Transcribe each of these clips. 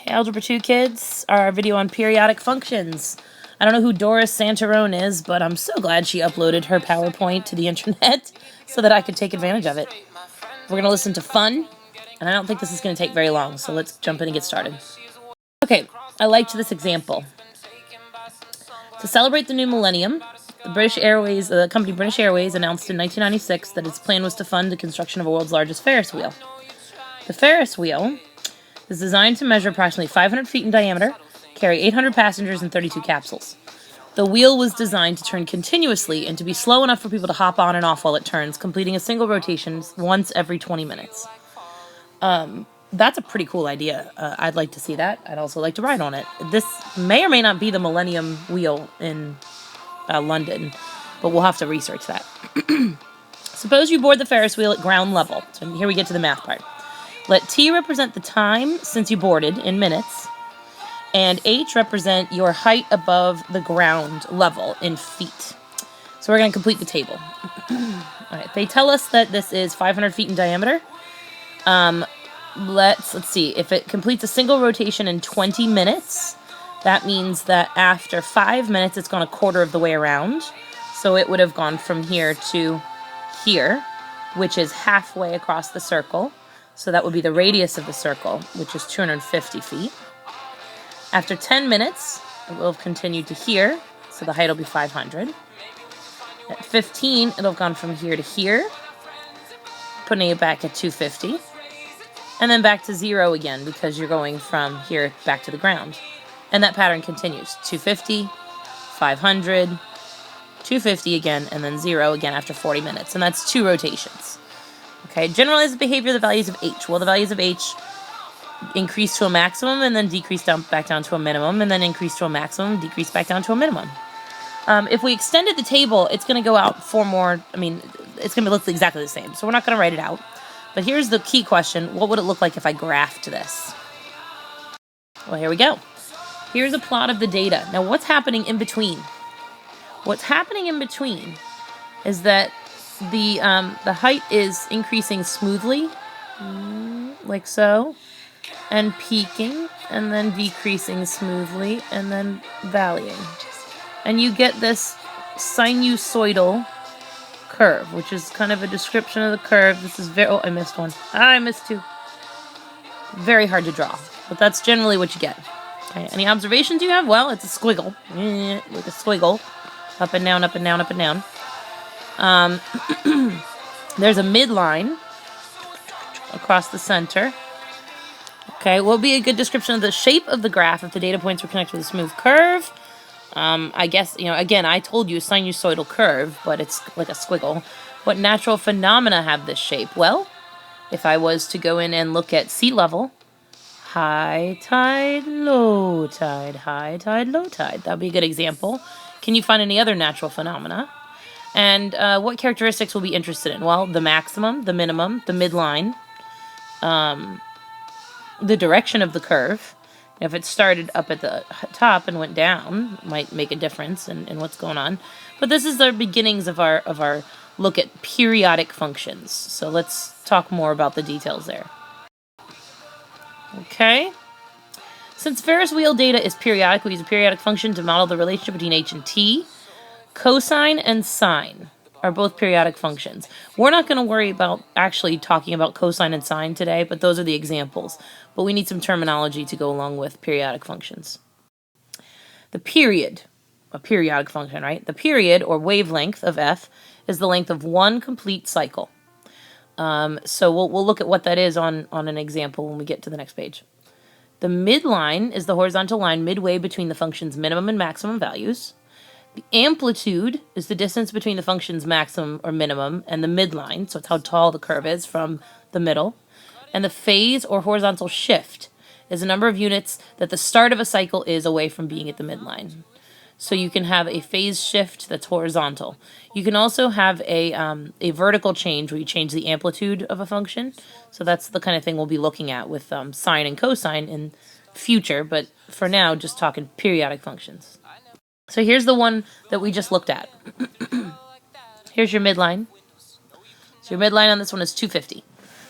Hey, Algebra 2 kids, our video on periodic functions. I don't know who Doris Santarone is, but I'm so glad she uploaded her PowerPoint to the internet so that I could take advantage of it. We're going to listen to fun, and I don't think this is going to take very long, so let's jump in and get started. Okay, I liked this example. To celebrate the new millennium, the company British Airways announced in 1996 that its plan was to fund the construction of the world's largest Ferris wheel. The Ferris wheel is designed to measure approximately 500 feet in diameter, carry 800 passengers and 32 capsules. The wheel was designed to turn continuously and to be slow enough for people to hop on and off while it turns, completing a single rotation once every 20 minutes. That's a pretty cool idea. I'd like to see that. I'd also like to ride on it. This may or may not be the Millennium Wheel in London, but we'll have to research that. Suppose you board the Ferris wheel at ground level. So here we get to the math part. Let T represent the time since you boarded in minutes, and H represent your height above the ground level in feet. So we're going to complete the table. All right, they tell us that this is 500 feet in diameter. Let's see. If it completes a single rotation in 20 minutes, that means that after 5 minutes, it's gone a quarter of the way around. So it would have gone from here to here, which is halfway across the circle. So that would be the radius of the circle, which is 250 feet. After 10 minutes, it will have continued to here, so the height will be 500. At 15, it'll have gone from here to here, putting it back at 250. And then back to 0 again, because you're going from here back to the ground. And that pattern continues. 250, 500, 250 again, and then 0 again after 40 minutes. And that's 2 rotations. Okay, generalize the behavior of the values of H. Well, the values of H increase to a maximum and then decrease back down to a minimum, and then increase to a maximum, decrease back down to a minimum. If we extended the table, it's going to go out it's going to look exactly the same. So we're not going to write it out. But here's the key question. What would it look like if I graphed this? Well, here we go. Here's a plot of the data. Now, what's happening in between? What's happening in between is that the height is increasing smoothly, like so, and peaking, and then decreasing smoothly, and then valleying. And you get this sinusoidal curve, which is kind of a description of the curve. This is very... Oh, I missed one. I missed 2. Very hard to draw, but that's generally what you get. Okay, any observations you have? Well, it's a squiggle. Like a squiggle. Up and down, up and down, up and down. There's a midline across the center. Okay, what would be a good description of the shape of the graph if the data points were connected with a smooth curve? I guess, again, I told you sinusoidal curve, but it's like a squiggle. What natural phenomena have this shape? Well, if I was to go in and look at sea level, high tide, low tide, high tide, low tide. That would be a good example. Can you find any other natural phenomena? And what characteristics we'll be interested in? Well, the maximum, the minimum, the midline, the direction of the curve. If it started up at the top and went down, might make a difference in what's going on. But this is the beginnings of our look at periodic functions. So let's talk more about the details there. Okay. Since Ferris wheel data is periodic, we use a periodic function to model the relationship between H and T. Cosine and sine are both periodic functions. We're not going to worry about actually talking about cosine and sine today, but those are the examples. But we need some terminology to go along with periodic functions. The period, a periodic function, right? The period, or wavelength of f, is the length of one complete cycle. So we'll look at what that is on an example when we get to the next page. The midline is the horizontal line midway between the function's minimum and maximum values. The amplitude is the distance between the function's maximum or minimum and the midline, so it's how tall the curve is from the middle. And the phase or horizontal shift is the number of units that the start of a cycle is away from being at the midline. So you can have a phase shift that's horizontal. You can also have a vertical change where you change the amplitude of a function. So that's the kind of thing we'll be looking at with sine and cosine in future, but for now, just talking periodic functions. So here's the one that we just looked at. Here's your midline. So your midline on this one is 250.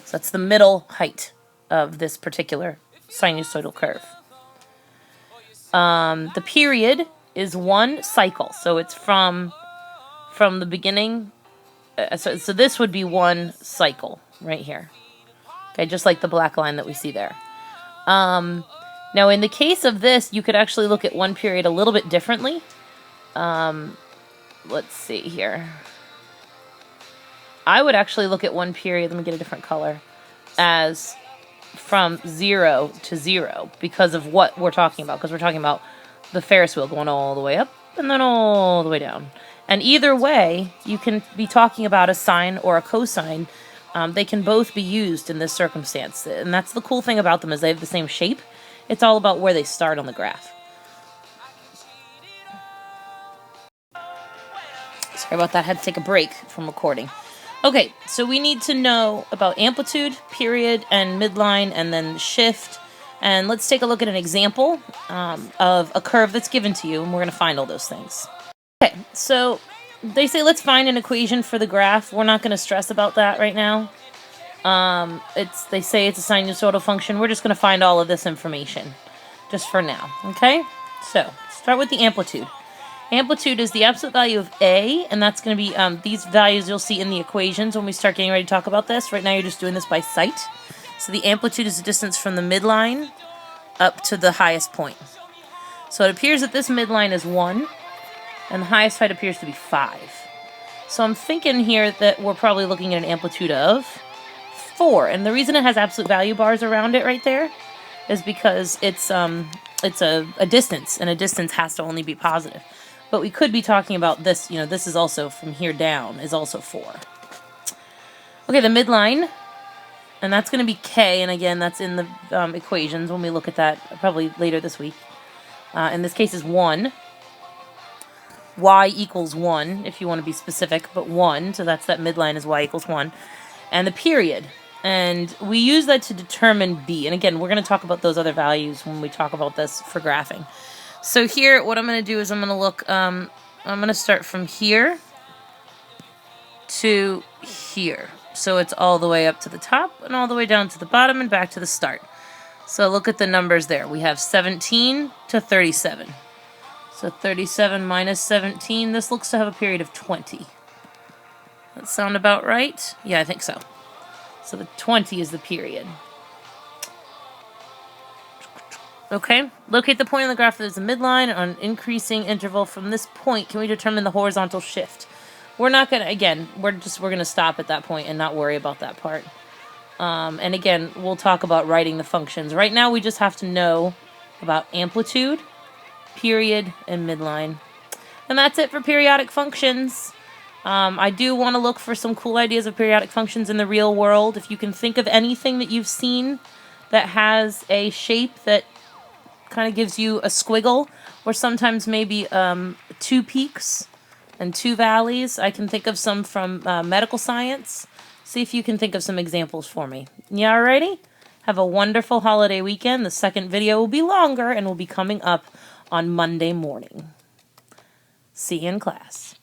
So that's the middle height of this particular sinusoidal curve. The period is one cycle, so it's from the beginning. So this would be one cycle right here. Okay, just like the black line that we see there. Now, in the case of this, you could actually look at one period a little bit differently. Let's see here. I would actually look at one period, let me get a different color, as from 0 to 0 because of what we're talking about. Because we're talking about the Ferris wheel going all the way up and then all the way down. And either way, you can be talking about a sine or a cosine. They can both be used in this circumstance. And that's the cool thing about them is they have the same shape. It's all about where they start on the graph. Sorry about that. I had to take a break from recording. Okay, so we need to know about amplitude, period, and midline, and then shift. And let's take a look at an example of a curve that's given to you, and we're going to find all those things. Okay, so they say let's find an equation for the graph. We're not going to stress about that right now. They say it's a sinusoidal function. We're just going to find all of this information just for now, okay? So, start with the amplitude. Amplitude is the absolute value of A, and that's going to be these values you'll see in the equations when we start getting ready to talk about this. Right now you're just doing this by sight. So the amplitude is the distance from the midline up to the highest point. So it appears that this midline is 1, and the highest height appears to be 5. So I'm thinking here that we're probably looking at an amplitude of 4. And the reason it has absolute value bars around it right there is because it's a distance, and a distance has to only be positive. But we could be talking about this, this is also from here down, is also 4. Okay, the midline, and that's going to be K, and again, that's in the equations when we look at that probably later this week. In this case is 1. Y equals 1, if you want to be specific, but 1, so that's that midline is Y equals 1. And the period, and we use that to determine B. And again, we're going to talk about those other values when we talk about this for graphing. So here, what I'm going to do is I'm going to look, I'm going to start from here to here. So it's all the way up to the top and all the way down to the bottom and back to the start. So look at the numbers there. We have 17 to 37. So 37 minus 17, this looks to have a period of 20. That sound about right? Yeah, I think so. So the 20 is the period. Okay, locate the point on the graph that is a midline on an increasing interval. From this point, can we determine the horizontal shift? We're not going to, again, we're going to stop at that point and not worry about that part. And again, we'll talk about writing the functions. Right now, we just have to know about amplitude, period, and midline. And that's it for periodic functions. I do want to look for some cool ideas of periodic functions in the real world. If you can think of anything that you've seen that has a shape that kind of gives you a squiggle, or sometimes maybe 2 peaks and 2 valleys. I can think of some from medical science. See if you can think of some examples for me. Yeah, alrighty? Have a wonderful holiday weekend. The second video will be longer and will be coming up on Monday morning. See you in class.